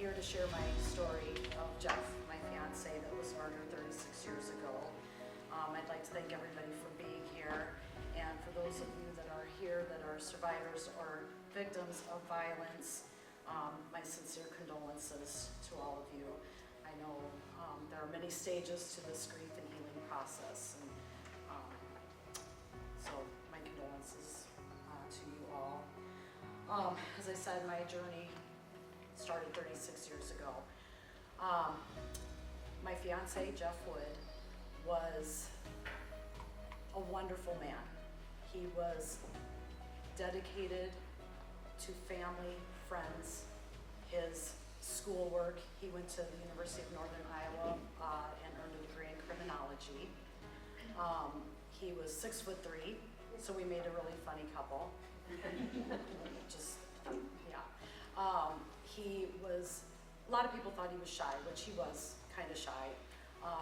here to share my story of Jeff, my fiance that was murdered 36 years ago. I'd like to thank everybody for being here, and for those of you that are here that are survivors or victims of violence, my sincere condolences to all of you. I know there are many stages to this grief and healing process, and so my condolences to you all. As I said, my journey started 36 years ago. My fiance, Jeff Wood, was a wonderful man. He was dedicated to family, friends, his schoolwork. He went to the University of Northern Iowa and earned a degree in criminology. He was 6'3", so we made a really funny couple. Just, yeah. He was, a lot of people thought he was shy, which he was kind of shy,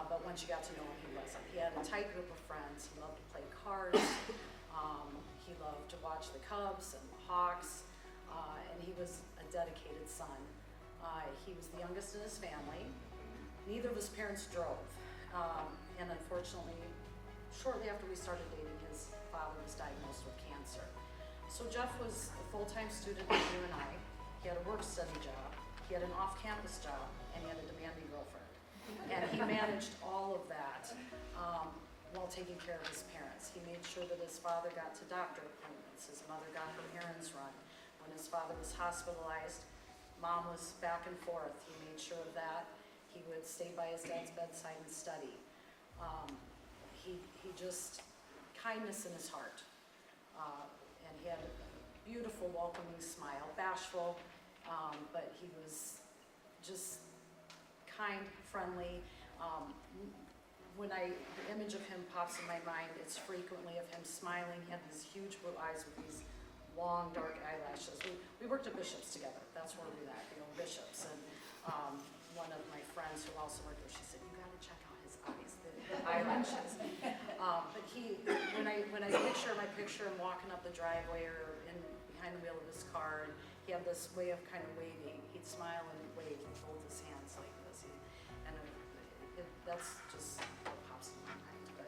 but once you got to know him, he wasn't. He had a tight group of friends. He loved to play cards. He loved to watch the Cubs and the Hawks, and he was a dedicated son. He was the youngest in his family. Neither of his parents drove, and unfortunately, shortly after we started dating, his father was diagnosed with cancer. So Jeff was a full-time student at UNI. He had a work-study job, he had an off-campus job, and he had a demanding girlfriend. And he managed all of that while taking care of his parents. He made sure that his father got to doctor appointments, his mother got her errands run. When his father was hospitalized, mom was back and forth. He made sure of that. He would stay by his dad's bedside and study. He just, kindness in his heart. And he had a beautiful, welcoming smile, bashful, but he was just kind, friendly. The image of him pops in my mind, it's frequently of him smiling. He had these huge blue eyes with these long, dark eyelashes. We worked at Bishop's together. That's where we met, Bishop's. And one of my friends who also worked there, she said, "You got to check out his eyes, the eyelashes." But when I picture him walking up the driveway or behind the wheel of his car, and he had this way of kind of waving. He'd smile and wave and fold his hands like this. That's just what pops in my mind. But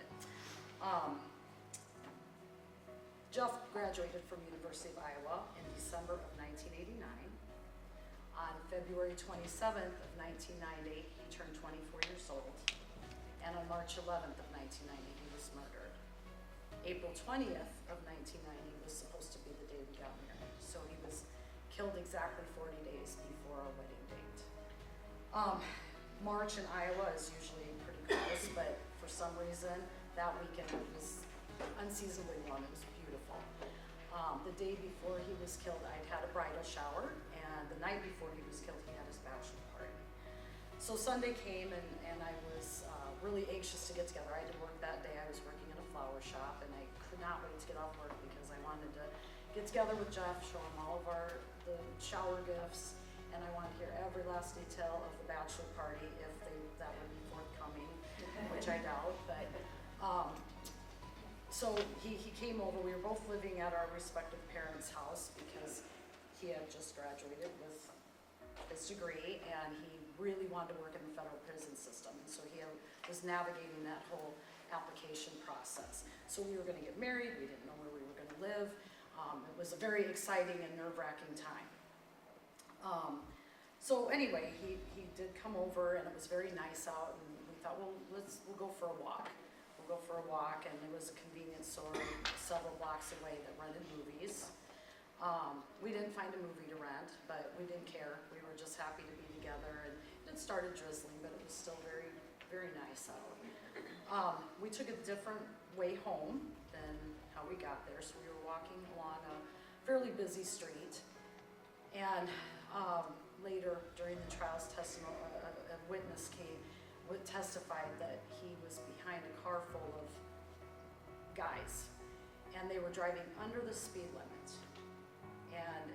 Jeff graduated from University of Iowa in December of 1989. On February 27th of 1990, he turned 24 years old. And on March 11th of 1990, he was murdered. April 20th of 1990 was supposed to be the day we got married. So he was killed exactly 40 days before our wedding date. March in Iowa is usually pretty close, but for some reason, that weekend it was unseasonably warm. It was beautiful. The day before he was killed, I'd had a bridal shower, and the night before he was killed, he had his bachelor party. So Sunday came, and I was really anxious to get together. I had to work that day. I was working in a flower shop, and I could not wait to get off work because I wanted to get together with Jeff, show him all of the shower gifts, and I wanted to hear every last detail of the bachelor party if that would be forthcoming, which I doubt. But so he came over. We were both living at our respective parents' house because he had just graduated with his degree, and he really wanted to work in the federal prison system. And so he was navigating that whole application process. So we were going to get married. We didn't know where we were going to live. It was a very exciting and nerve-wracking time. So anyway, he did come over, and it was very nice out, and we thought, well, we'll go for a walk. We'll go for a walk, and there was a convenience store several blocks away that rented movies. We didn't find a movie to rent, but we didn't care. We were just happy to be together, and it started drizzling, but it was still very, very nice out. We took a different way home than how we got there, so we were walking along a fairly busy street, and later during the trial's testimony, a witness testified that he was behind a car full of guys, and they were driving under the speed limit, and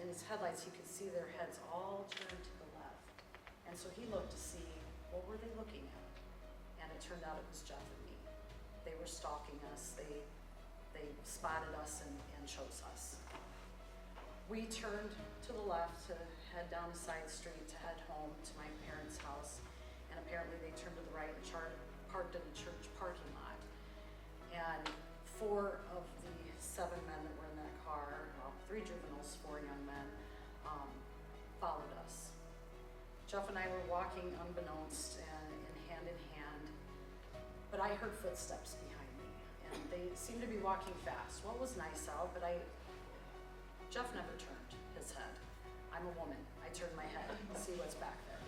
in his headlights you could see their heads all turned to the left, and so he looked to see what were they looking at, and it turned out it was Jeff and me. They were stalking us. They spotted us and chose us. We turned to the left to head down a side street to head home to my parents' house. And apparently they turned to the right and parked in a church parking lot. And 4 of the 7 men that were in that car, well, 3 juveniles, 4 young men, followed us. Jeff and I were walking unbeknownst and hand in hand, but I heard footsteps behind me, and they seemed to be walking fast. Well, it was nice out, but Jeff never turned his head. I'm a woman. I turned my head to see what's back there.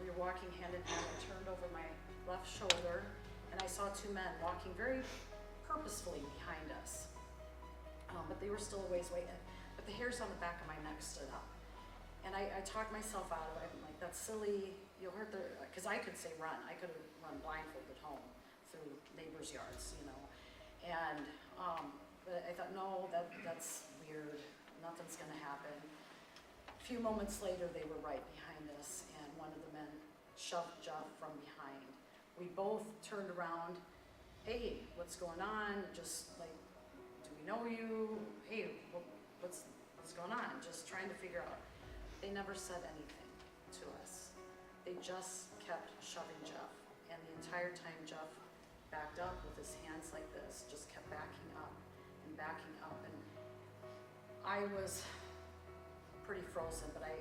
We were walking hand in hand. I turned over my left shoulder, and I saw 2 men walking very purposefully behind us. But they were still a ways away. But the hairs on the back of my neck stood up. And I talked myself out of it. I'm like, that's silly. You'll hurt because I could say run. I could have run blindfolded home through neighbors' yards, you know. And but I thought, no, that's weird. Nothing's gonna happen. A few moments later, they were right behind us, and one of the men shoved Jeff from behind. We both turned around. Hey, what's going on? Just like, do we know you? Hey, what's going on? Just trying to figure out. They never said anything to us. They just kept shoving Jeff, and the entire time Jeff backed up with his hands like this, just kept backing up, and I was pretty frozen, but I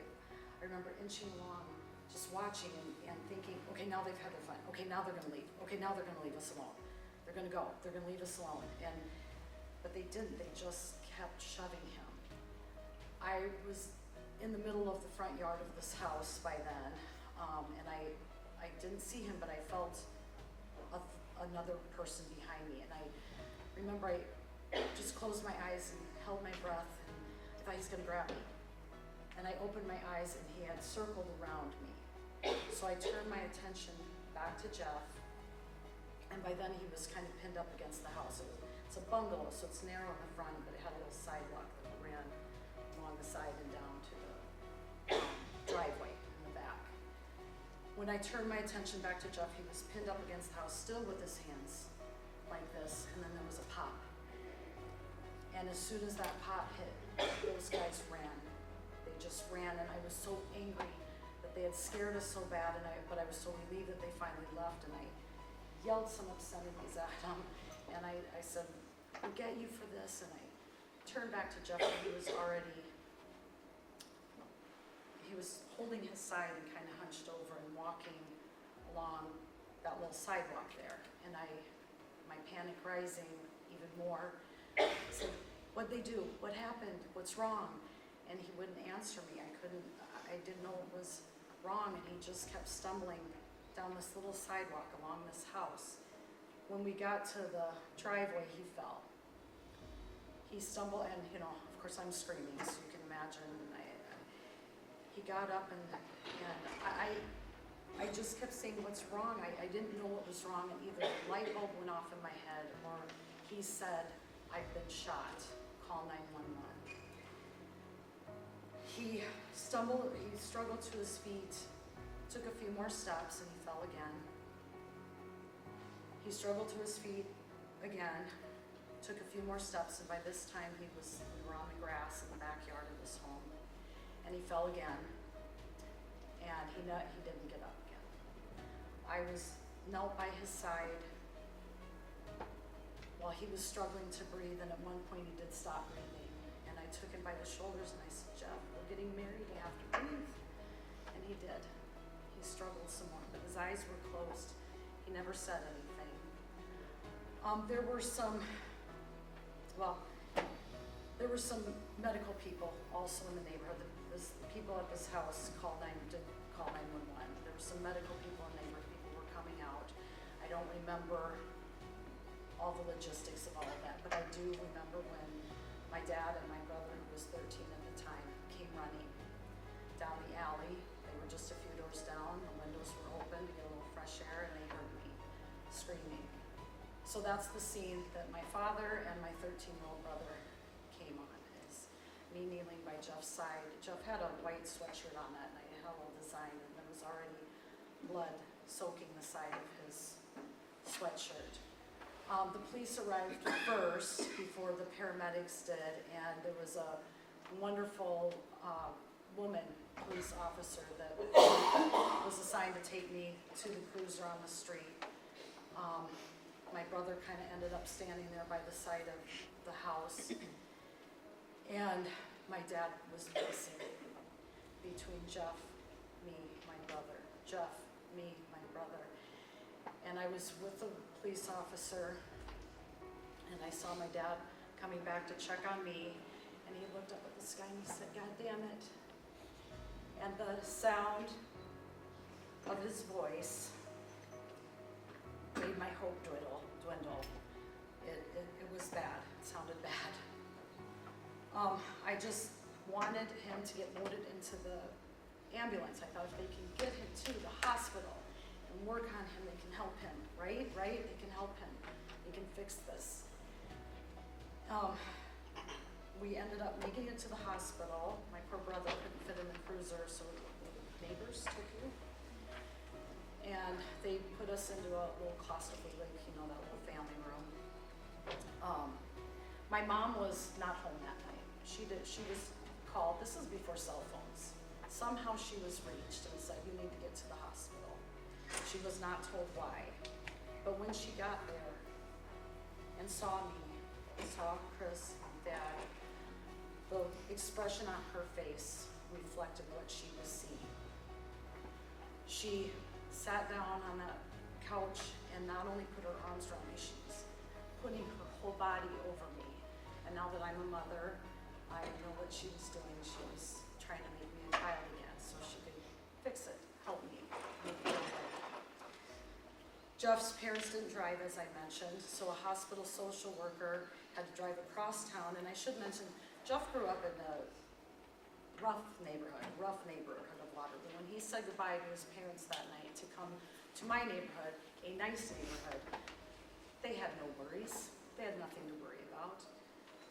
remember inching along, just watching and thinking, okay, now they've had their fun. Okay, now they're gonna leave. Okay, now they're gonna leave us alone. They're gonna go. They're gonna leave us alone. But they didn't. They just kept shoving him. I was in the middle of the front yard of this house by then, and I didn't see him, but I felt another person behind me, and I remember I just closed my eyes and held my breath, and I thought he's gonna grab me. And I opened my eyes, and he had circled around me. So I turned my attention back to Jeff, and by then he was kind of pinned up against the house. It's a bungalow, so it's narrow in the front, but it had a little sidewalk that ran along the side and down to the driveway in the back. When I turned my attention back to Jeff, he was pinned up against the house, still with his hands like this, and then there was a pop. And as soon as that pop hit, those guys ran. They just ran, and I was so angry that they had scared us so bad, but I was so relieved that they finally left, and I yelled some obscenities at them, and I said, I'll get you for this, and I turned back to Jeff, and he was holding his side and kind of hunched over and walking along that little sidewalk there, and my panic rising even more. I said, what'd they do? What happened? What's wrong? And he wouldn't answer me. I didn't know what was wrong, and he just kept stumbling down this little sidewalk along this house. When we got to the driveway, he fell. He stumbled, and of course I'm screaming, so you can imagine. He got up, and I just kept saying, what's wrong? I didn't know what was wrong, and either the light bulb went off in my head, or he said, I've been shot, call 911. He struggled to his feet, took a few more steps, and he fell again. He struggled to his feet again, took a few more steps, and by this time we were on the grass in the backyard of this home. And he fell again, and he didn't get up again. I was knelt by his side while he was struggling to breathe, and at one point he did stop breathing. And I took him by the shoulders and I said, Jeff, we're getting married, you have to breathe. And he did. He struggled some more, but his eyes were closed. He never said anything. There were some medical people also in the neighborhood. The people at this house did call 911. There were some medical people in the neighborhood. People were coming out. I don't remember all the logistics of all of that, but I do remember when my dad and my brother, who was 13 at the time, came running down the alley. They were just a few doors down. The windows were open to get a little fresh air, and they heard me screaming. So that's the scene that my father and my 13-year-old brother came on, is me kneeling by Jeff's side. Jeff had a white sweatshirt on that night. It had a little design, and there was already blood soaking the side of his sweatshirt. The police arrived first before the paramedics did, and there was a wonderful woman police officer that was assigned to take me to the cruiser on the street. My brother kind of ended up standing there by the side of the house, and my dad was missing between Jeff, me, my brother, Jeff, me, my brother. And I was with the police officer, and I saw my dad coming back to check on me, and he looked up at the sky and he said, "God damn it." And the sound of his voice made my hope dwindle. It was bad. It sounded bad. I just wanted him to get loaded into the ambulance. I thought if they can get him to the hospital and work on him, they can help him, right? They can help him. They can fix this. We ended up making it to the hospital. My poor brother couldn't fit in the cruiser, so the neighbors took you. And they put us into a little claustrophobic, that little family room. My mom was not home that night. She was called, this is before cell phones. Somehow she was reached and said, "You need to get to the hospital." She was not told why. But when she got there and saw me, saw Chris, Dad, the expression on her face reflected what she was seeing. She sat down on that couch and not only put her arms around me, she was putting her whole body over me. And now that I'm a mother, I know what she was doing. She was trying to make me a child again so she could fix it, help me, make it okay. Jeff's parents didn't drive, as I mentioned, so a hospital social worker had to drive across town. And I should mention, Jeff grew up in a rough neighborhood of Waterloo. When he said goodbye to his parents that night to come to my neighborhood, a nice neighborhood, they had no worries. They had nothing to worry about.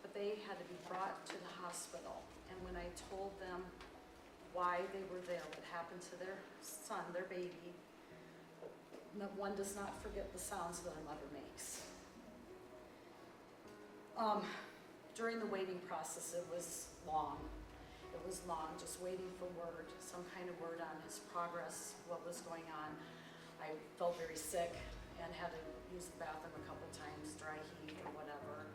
But they had to be brought to the hospital. And when I told them why they were there, what happened to their son, their baby, one does not forget the sounds that a mother makes. During the waiting process, it was long. It was long, just waiting for word, some kind of word on his progress, what was going on. I felt very sick and had to use the bathroom a couple times, dry heat or whatever.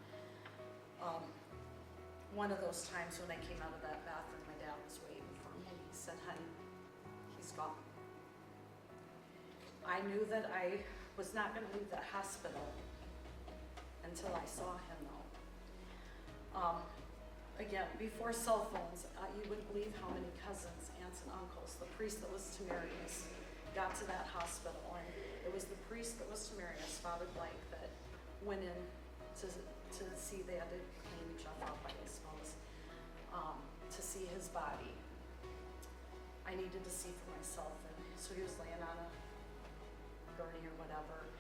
One of those times when I came out of that bathroom, my dad was waiting for me and he said, "Honey, he's gone." I knew that I was not going to leave that hospital until I saw him, though. Again, before cell phones, you wouldn't believe how many cousins, aunts, and uncles, the priest that was to marry us, got to that hospital. And it was the priest that was to marry us, Father Blake, that went in to see, they had to clean Jeff out by his nose, to see his body. I needed to see for myself, and so he was laying on a gurney or whatever.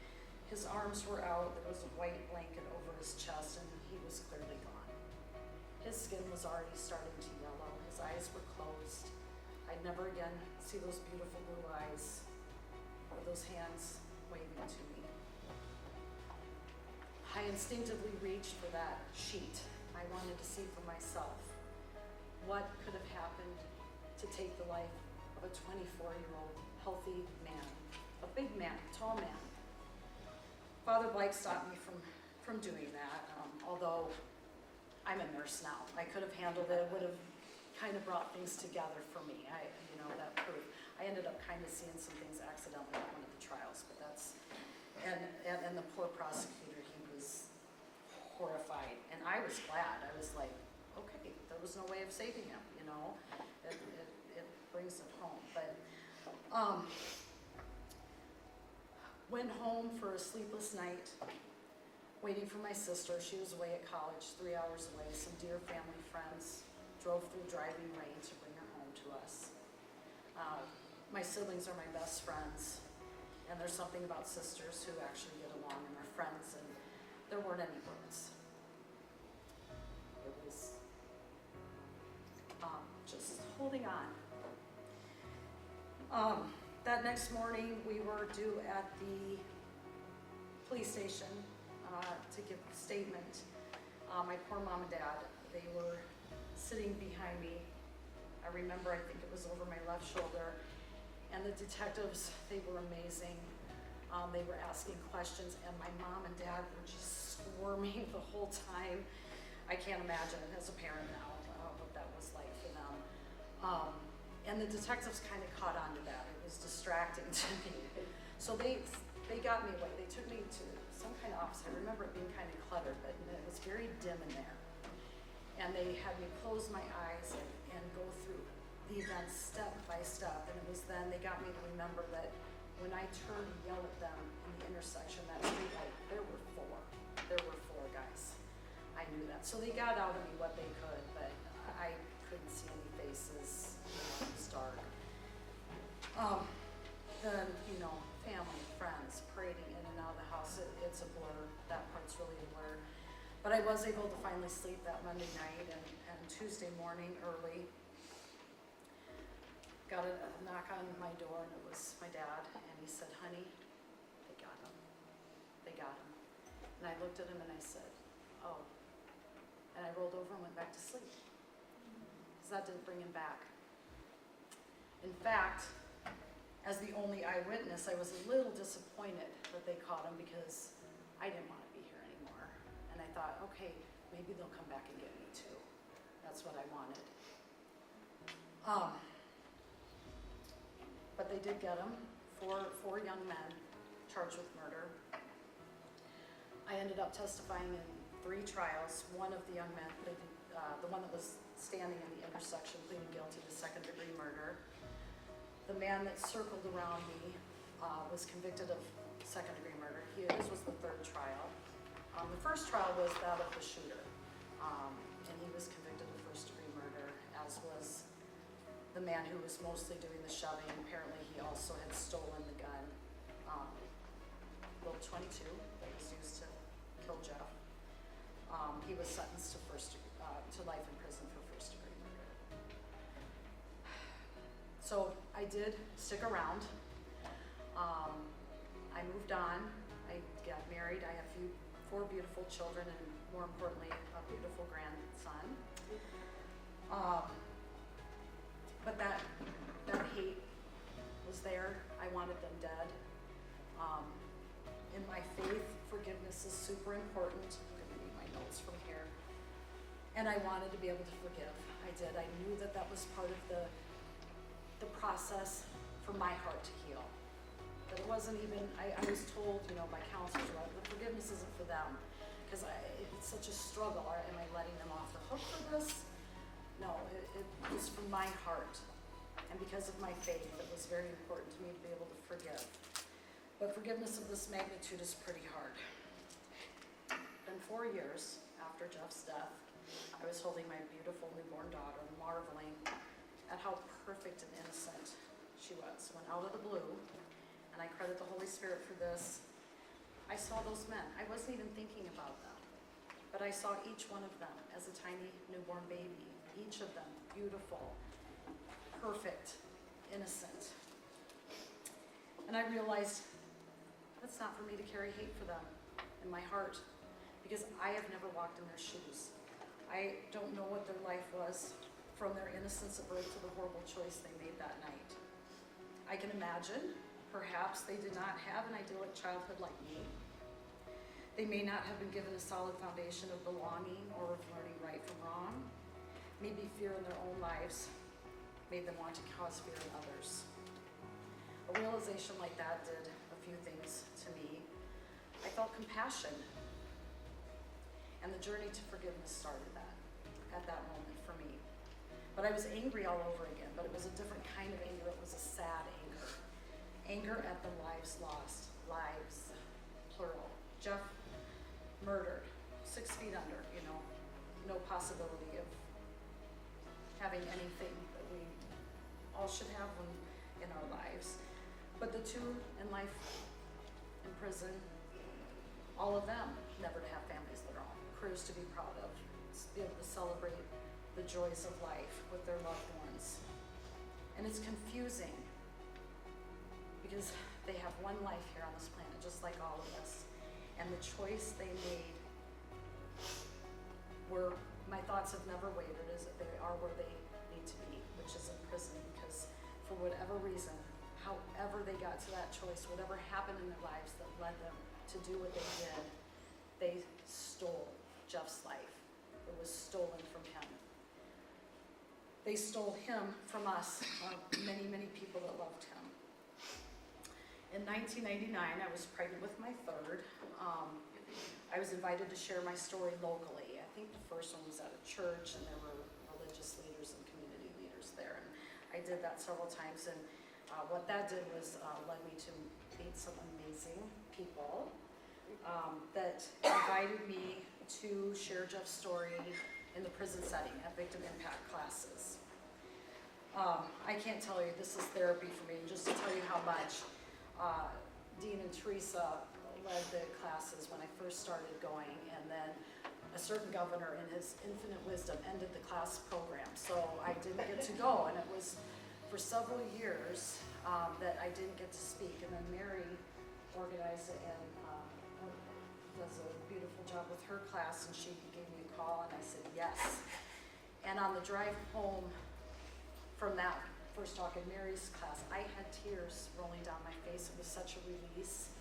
His arms were out, there was a white blanket over his chest, and he was clearly gone. His skin was already starting to yellow, his eyes were closed. I'd never again see those beautiful blue eyes or those hands waving to me. I instinctively reached for that sheet. I wanted to see for myself what could have happened to take the life of a 24-year-old healthy man, a big man, tall man. Father Blake stopped me from doing that, although I'm a nurse now. I could have handled it. It would have kind of brought things together for me. That proved. I ended up kind of seeing some things accidentally at one of the trials, but that's, and the poor prosecutor, he was horrified, and I was glad. I was like, okay, there was no way of saving him, it brings it home. But went home for a sleepless night, waiting for my sister. She was away at college, 3 hours away. Some dear family friends drove through driving rain to bring her home to us. My siblings are my best friends, and there's something about sisters who actually get along and are friends, and there weren't any words. It was just holding on. That next morning, we were due at the police station to give a statement. My poor mom and dad, they were sitting behind me. I remember, I think it was over my left shoulder, and the detectives, they were amazing. They were asking questions, and my mom and dad were just squirming the whole time. I can't imagine as a parent now what that was like for them. And the detectives kind of caught on to that. It was distracting to me. So they got me away. They took me to some kind of office. I remember it being kind of cluttered, but it was very dim in there. And they had me close my eyes and go through the events step by step. And it was then they got me to remember that when I turned and yelled at them in the intersection, that street light, there were four guys. I knew that. So they got out of me what they could, but I couldn't see any faces. It was dark. Then, family, friends, parading in and out of the house, it's a blur. That part's really a blur. But I was able to finally sleep that Monday night, and Tuesday morning early, got a knock on my door, and it was my dad, and he said, "Honey, they got him. They got him." And I looked at him and I said, "Oh." And I rolled over and went back to sleep, because that didn't bring him back. In fact, as the only eyewitness, I was a little disappointed that they caught him, because I didn't want to be here anymore. And I thought, okay, maybe they'll come back and get me too. That's what I wanted. But they did get him. Four young men charged with murder. I ended up testifying in 3 trials. One of the young men pleaded, the one that was standing in the intersection, pleaded guilty to second-degree murder. The man that circled around me was convicted of second-degree murder. His was the 3rd trial. The first trial was that of the shooter, and he was convicted of first-degree murder, as was the man who was mostly doing the shoving. Apparently, he also had stolen the gun, Little 22, that was used to kill Jeff. He was sentenced to life in prison for first-degree murder. So I did stick around. I moved on. I got married. I have 4 beautiful children, and more importantly, a beautiful grandson. But that hate was there. I wanted them dead. In my faith, forgiveness is super important. I'm going to read my notes from here. And I wanted to be able to forgive. I did. I knew that was part of the process for my heart to heal. That it wasn't even, I was told, by counselors, well, the forgiveness isn't for them, because it's such a struggle. Am I letting them off the hook for this? No, it was from my heart. And because of my faith, it was very important to me to be able to forgive. But forgiveness of this magnitude is pretty hard. Then 4 years after Jeff's death, I was holding my beautiful newborn daughter, marveling at how perfect and innocent she was. When out of the blue, and I credit the Holy Spirit for this, I saw those men. I wasn't even thinking about them, but I saw each one of them as a tiny newborn baby. Each of them beautiful, perfect, innocent. And I realized that's not for me to carry hate for them in my heart, because I have never walked in their shoes. I don't know what their life was from their innocence at birth to the horrible choice they made that night. I can imagine, perhaps they did not have an idyllic childhood like me. They may not have been given a solid foundation of belonging or of learning right from wrong. Maybe fear in their own lives made them want to cause fear in others. A realization like that did a few things to me. I felt compassion, and the journey to forgiveness started at that moment for me. But I was angry all over again, but it was a different kind of anger. It was a sad anger. Anger at the lives lost, lives, plural. Jeff murdered, 6 feet under, no possibility of having anything that we all should have in our lives. But the 2 in life, in prison, all of them never to have families of their own, careers to be proud of, to be able to celebrate the joys of life with their loved ones. And it's confusing, because they have one life here on this planet, just like all of us. And the choice they made my thoughts have never wavered, is that they are where they need to be, which is in prison, because for whatever reason, however they got to that choice, whatever happened in their lives that led them to do what they did, they stole Jeff's life. It was stolen from him. They stole him from us, many, many people that loved him. In 1999, I was pregnant with my third. I was invited to share my story locally. I think the first one was at a church, and there were religious leaders and community leaders there. And I did that several times, and what that did was led me to meet some amazing people that invited me to share Jeff's story in the prison setting at victim impact classes. I can't tell you, this is therapy for me, just to tell you how much. Dean and Teresa led the classes when I first started going, and then a certain governor in his infinite wisdom ended the class program, so I didn't get to go, and it was for several years that I didn't get to speak, and then Mary organized it and does a beautiful job with her class, and she gave me a call, and I said yes. And on the drive home from that first talk in Mary's class, I had tears rolling down my face. It was such a release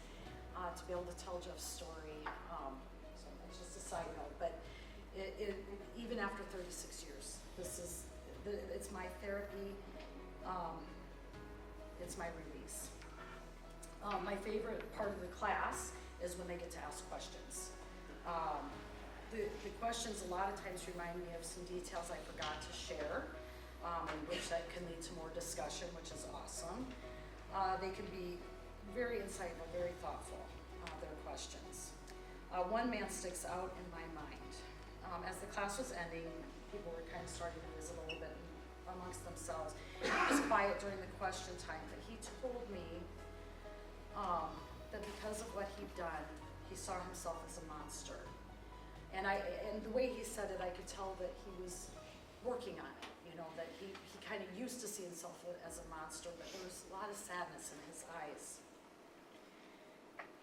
to be able to tell Jeff's story. So that's just a side note, but even after 36 years, it's my therapy, it's my release. My favorite part of the class is when they get to ask questions. The questions a lot of times remind me of some details I forgot to share, in which that can lead to more discussion, which is awesome. They can be very insightful, very thoughtful, their questions. One man sticks out in my mind. As the class was ending, people were kind of starting to visit a little bit amongst themselves. It was quiet during the question time, but he told me that because of what he'd done, he saw himself as a monster. And the way he said it, I could tell that he was working on it, that he kind of used to see himself as a monster, but there was a lot of sadness in his eyes.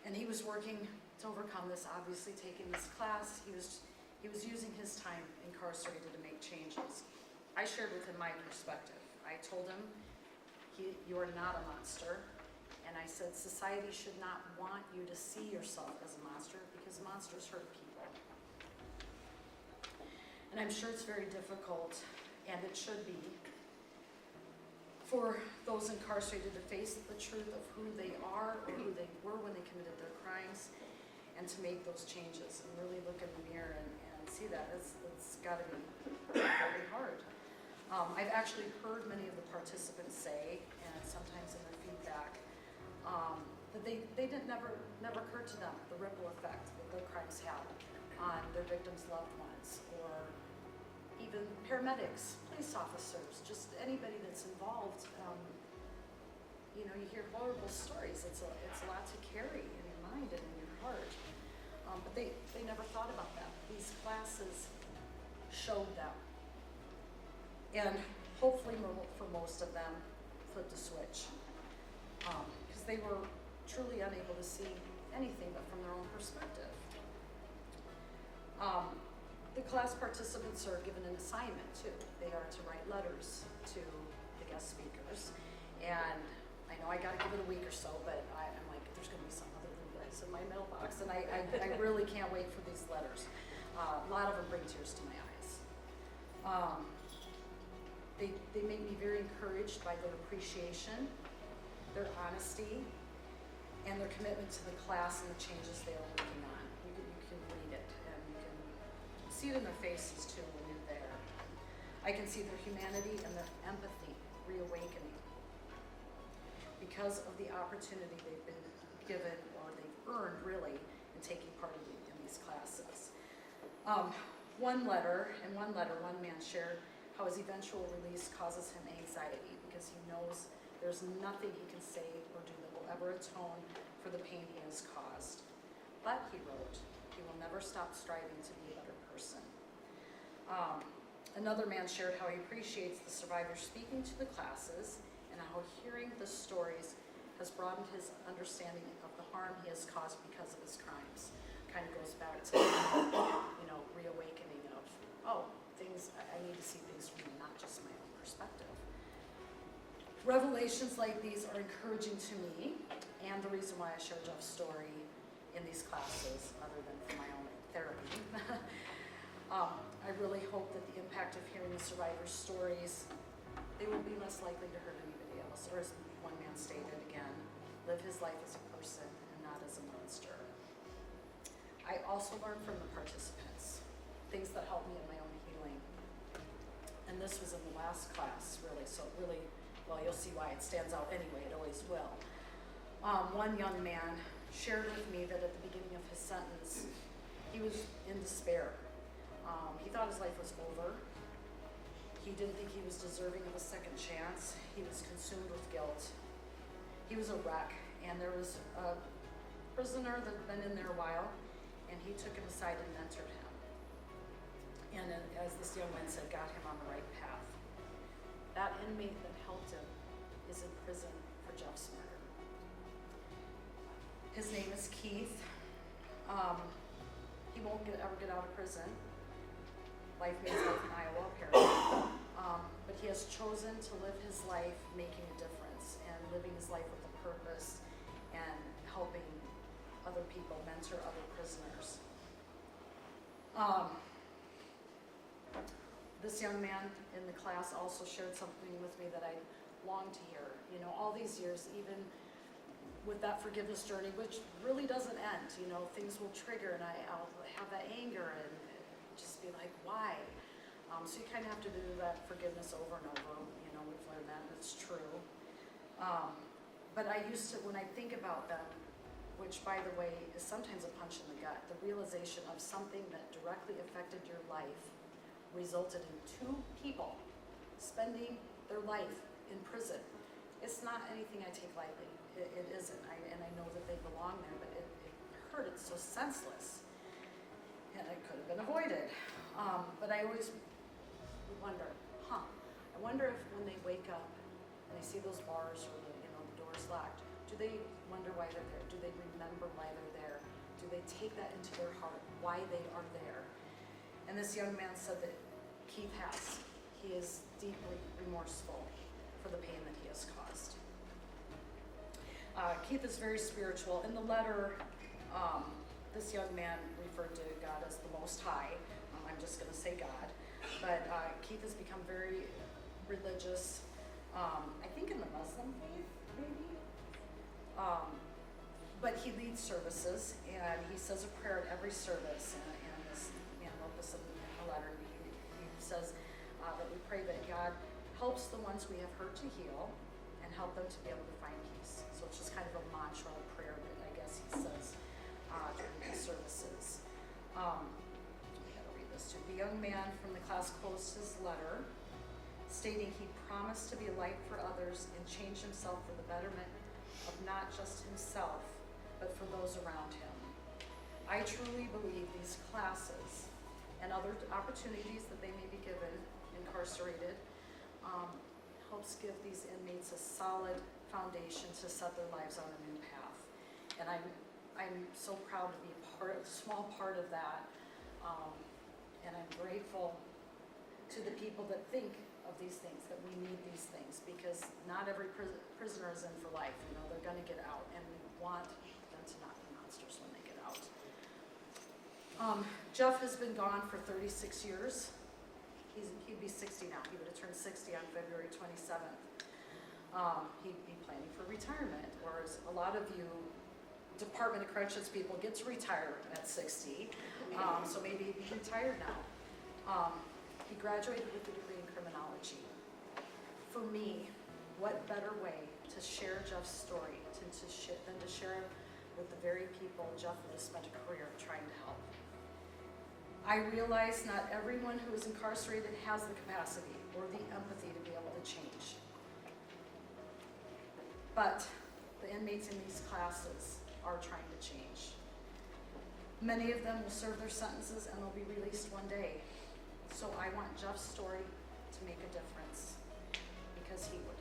And he was working to overcome this, obviously taking this class. He was using his time incarcerated to make changes. I shared with him my perspective. I told him, you are not a monster. And I said, society should not want you to see yourself as a monster, because monsters hurt people. And I'm sure it's very difficult, and it should be, for those incarcerated to face the truth of who they are or who they were when they committed their crimes, and to make those changes and really look in the mirror and see that. It's got to be very hard. I've actually heard many of the participants say, and sometimes in their feedback, that they didn't never occurred to them the ripple effect that their crimes had on their victims' loved ones, or even paramedics, police officers, just anybody that's involved. You hear horrible stories. It's a lot to carry in your mind and in your heart. But they never thought about that. These classes showed them. And hopefully for most of them, flipped a switch. Because they were truly unable to see anything but from their own perspective. The class participants are given an assignment too. They are to write letters to the guest speakers. And I know I gotta give it a week or so, but I'm like, there's gonna be some other than this in my mailbox. And I really can't wait for these letters. A lot of them bring tears to my eyes. They make me very encouraged by their appreciation, their honesty, and their commitment to the class and the changes they are working on. You can read it, and you can see it in their faces too when you're there. I can see their humanity and their empathy reawakening because of the opportunity they've been given, or they've earned really, in taking part in these classes. One man shared how his eventual release causes him anxiety because he knows there's nothing he can say or do that will ever atone for the pain he has caused. But, he wrote, he will never stop striving to be a better person. Another man shared how he appreciates the survivors speaking to the classes, and how hearing the stories has broadened his understanding of the harm he has caused because of his crimes. Kind of goes back to, reawakening of, I need to see things from not just my own perspective. Revelations like these are encouraging to me, and the reason why I share Jeff's story in these classes, other than for my own therapy. I really hope that the impact of hearing the survivors' stories, they will be less likely to hurt anybody else, or as one man stated again, live his life as a person and not as a monster. I also learned from the participants, things that helped me in my own healing. And this was in the last class, really, so really, well, you'll see why it stands out anyway, it always will. One young man shared with me that at the beginning of his sentence, he was in despair. He thought his life was over. He didn't think he was deserving of a second chance. He was consumed with guilt. He was a wreck, and there was a prisoner that had been in there a while, and he took him aside and mentored him. And as this young man said, got him on the right path. That inmate that helped him is in prison for Jeff's murder. His name is Keith. He won't ever get out of prison. Life means life in Iowa, apparently. But he has chosen to live his life making a difference and living his life with a purpose and helping other people, mentor other prisoners. This young man in the class also shared something with me that I longed to hear. You know, all these years, even with that forgiveness journey, which really doesn't end, you know, things will trigger and I'll have that anger and just be like, why? So you kind of have to do that forgiveness over and over. You know, we've learned that, and it's true. But I used to, when I think about them, which by the way is sometimes a punch in the gut, the realization of something that directly affected your life resulted in 2 people spending their life in prison. It's not anything I take lightly. It isn't, and I know that they belong there, but it hurt. It's so senseless, and it could have been avoided. But I always wonder, I wonder if when they wake up and they see those bars or the doors locked, do they wonder why they're there? Do they remember why they're there? Do they take that into their heart, why they are there? And this young man said that Keith has. He is deeply remorseful for the pain that he has caused. Keith is very spiritual. In the letter, this young man referred to God as the Most High. I'm just going to say God. But Keith has become very religious, I think in the Muslim faith, maybe. But he leads services, and he says a prayer at every service. And this man wrote this in a letter. He says that we pray that God helps the ones we have hurt to heal and help them to be able to find peace. So it's just kind of a mantra, a prayer that I guess he says during these services. I gotta read this too. The young man from the class closed his letter stating he promised to be a light for others and change himself for the betterment of not just himself, but for those around him. I truly believe these classes and other opportunities that they may be given, incarcerated, helps give these inmates a solid foundation to set their lives on a new path. And I'm so proud to be a small part of that. And I'm grateful to the people that think of these things, that we need these things, because not every prisoner is in for life. You know, they're going to get out, and we want them to not be monsters when they get out. Jeff has been gone for 36 years. He'd be 60 now. He would have turned 60 on February 27th. He'd be planning for retirement, whereas a lot of you Department of Corrections people get to retire at 60, so maybe he'd be retired now. He graduated with a degree in criminology. For me, what better way to share Jeff's story than to share it with the very people Jeff would have spent a career trying to help. I realize not everyone who is incarcerated has the capacity or the empathy to be able to change. But the inmates in these classes are trying to change. Many of them will serve their sentences and they'll be released one day. So I want Jeff's story to make a difference, because he would.